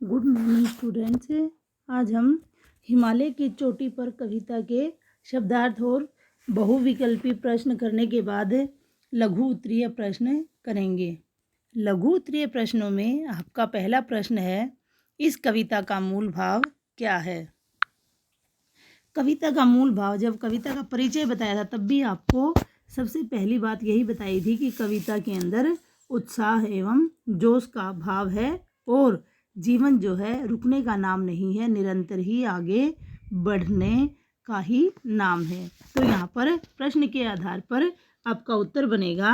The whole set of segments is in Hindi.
Good morning students. आज हम हिमालय की चोटी पर कविता के शब्दार्थ और बहुविकल्पी प्रश्न करने के बाद लघु उत्तरीय प्रश्न करेंगे। लघु उत्तरीय प्रश्नों में आपका पहला प्रश्न है, इस कविता का मूल भाव क्या है। कविता का मूल भाव, जब कविता का परिचय बताया था तब भी आपको सबसे पहली बात यही बताई थी कि कविता के अंदर उत्साह एवं जोश का भाव है और जीवन जो है रुकने का नाम नहीं है, निरंतर ही आगे बढ़ने का ही नाम है। तो यहाँ पर प्रश्न के आधार पर आपका उत्तर बनेगा,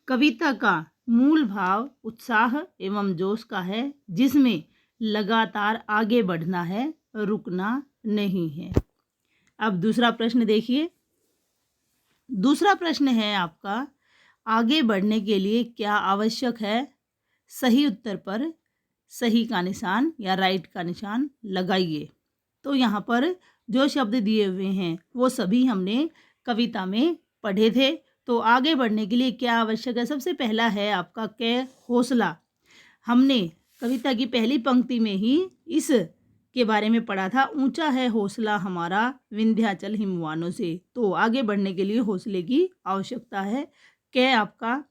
कविता का मूल भाव उत्साह एवं जोश का है, जिसमें लगातार आगे बढ़ना है, रुकना नहीं है। अब दूसरा प्रश्न देखिए। दूसरा प्रश्न है आपका, आगे बढ़ने के लिए क्या आवश्यक है। सही उत्तर पर सही का निशान या राइट का निशान लगाइए। तो यहाँ पर जो शब्द दिए हुए हैं वो सभी हमने कविता में पढ़े थे। तो आगे बढ़ने के लिए क्या आवश्यक है, सबसे पहला है आपका हौसला। हमने कविता की पहली पंक्ति में ही इस के बारे में पढ़ा था, ऊंचा है हौसला हमारा विंध्याचल हिमवानों से। तो आगे बढ़ने के लिए हौसले की आवश्यकता है, आपका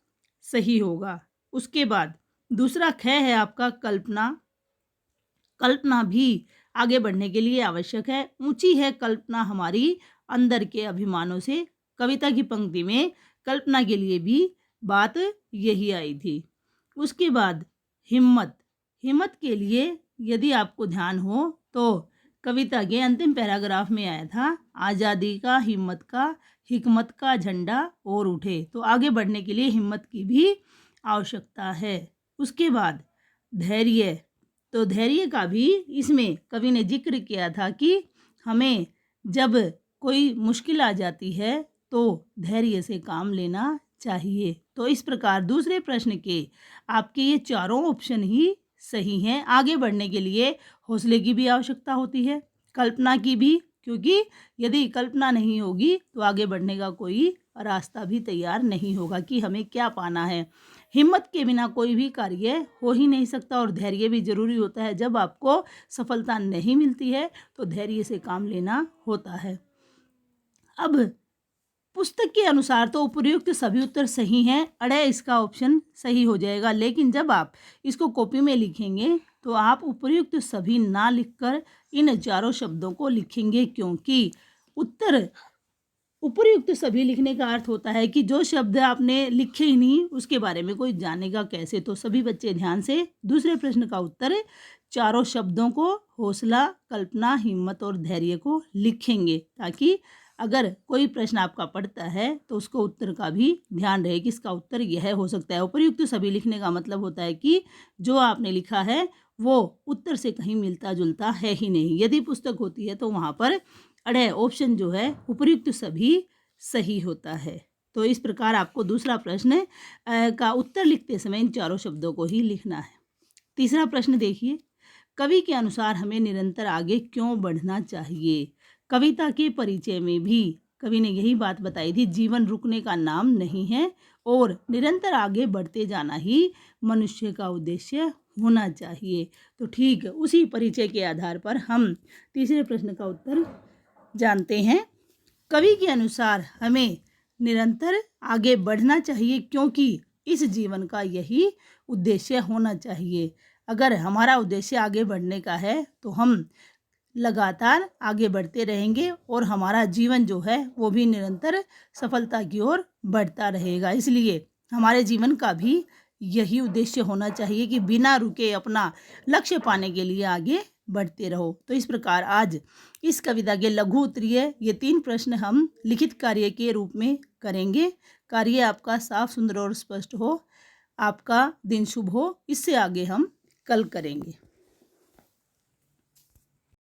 सही होगा। उसके बाद दूसरा है आपका कल्पना। कल्पना भी आगे बढ़ने के लिए आवश्यक है। ऊंची है कल्पना हमारी अंदर के अभिमानों से। कविता की पंक्ति में कल्पना के लिए भी बात यही आई थी। उसके बाद हिम्मत। हिम्मत के लिए यदि आपको ध्यान हो तो कविता के अंतिम पैराग्राफ में आया था, आज़ादी का हिम्मत का हिकमत का झंडा और उठे। तो आगे बढ़ने के लिए हिम्मत की भी आवश्यकता है। उसके बाद धैर्य। तो धैर्य का भी इसमें कवि ने जिक्र किया था कि हमें जब कोई मुश्किल आ जाती है तो धैर्य से काम लेना चाहिए। तो इस प्रकार दूसरे प्रश्न के आपके ये चारों ऑप्शन ही सही हैं। आगे बढ़ने के लिए हौसले की भी आवश्यकता होती है, कल्पना की भी, क्योंकि यदि कल्पना नहीं होगी तो आगे बढ़ने का कोई रास्ता भी तैयार नहीं होगा कि हमें क्या पाना है। हिम्मत के बिना कोई भी कार्य हो ही नहीं सकता और धैर्य भी जरूरी होता है। जब आपको सफलता नहीं मिलती है तो धैर्य से काम लेना होता है। अब पुस्तक के अनुसार तो उपयुक्त सभी उत्तर सही हैं, अड़े इसका ऑप्शन सही हो जाएगा। लेकिन जब आप इसको कॉपी में लिखेंगे तो आप उपयुक्त सभी ना लिखकर इन चारों शब्दों को लिखेंगे, क्योंकि उत्तर उपयुक्त सभी लिखने का अर्थ होता है कि जो शब्द आपने लिखे ही नहीं उसके बारे में कोई जानेगा कैसे। तो सभी बच्चे ध्यान से दूसरे प्रश्न का उत्तर चारों शब्दों को, हौसला, कल्पना, हिम्मत और धैर्य को लिखेंगे, ताकि अगर कोई प्रश्न आपका पढ़ता है तो उसको उत्तर का भी ध्यान रहे कि इसका उत्तर यह हो सकता है। उपयुक्त सभी लिखने का मतलब होता है कि जो आपने लिखा है वो उत्तर से कहीं मिलता जुलता है ही नहीं। यदि पुस्तक होती है तो वहाँ पर अड़े ऑप्शन जो है उपयुक्त सभी सही होता है। तो इस प्रकार आपको दूसरा प्रश्न का उत्तर लिखते समय इन चारों शब्दों को ही लिखना है। तीसरा प्रश्न देखिए, कवि के अनुसार हमें निरंतर आगे क्यों बढ़ना चाहिए। कविता के परिचय में भी कवि ने यही बात बताई थी, जीवन रुकने का नाम नहीं है और निरंतर आगे बढ़ते जाना ही मनुष्य का उद्देश्य होना चाहिए। तो ठीक उसी परिचय के आधार पर हम तीसरे प्रश्न का उत्तर जानते हैं। कवि के अनुसार हमें निरंतर आगे बढ़ना चाहिए क्योंकि इस जीवन का यही उद्देश्य होना चाहिए। अगर हमारा उद्देश्य आगे बढ़ने का है तो हम लगातार आगे बढ़ते रहेंगे और हमारा जीवन जो है वो भी निरंतर सफलता की ओर बढ़ता रहेगा। इसलिए हमारे जीवन का भी यही उद्देश्य होना चाहिए कि बिना रुके अपना लक्ष्य पाने के लिए आगे बढ़ते रहो। तो इस प्रकार आज इस कविता के लघु उत्तरीय ये 3 प्रश्न हम लिखित कार्य के रूप में करेंगे। कार्य आपका साफ, सुंदर और स्पष्ट हो। आपका दिन शुभ हो। इससे आगे हम कल करेंगे।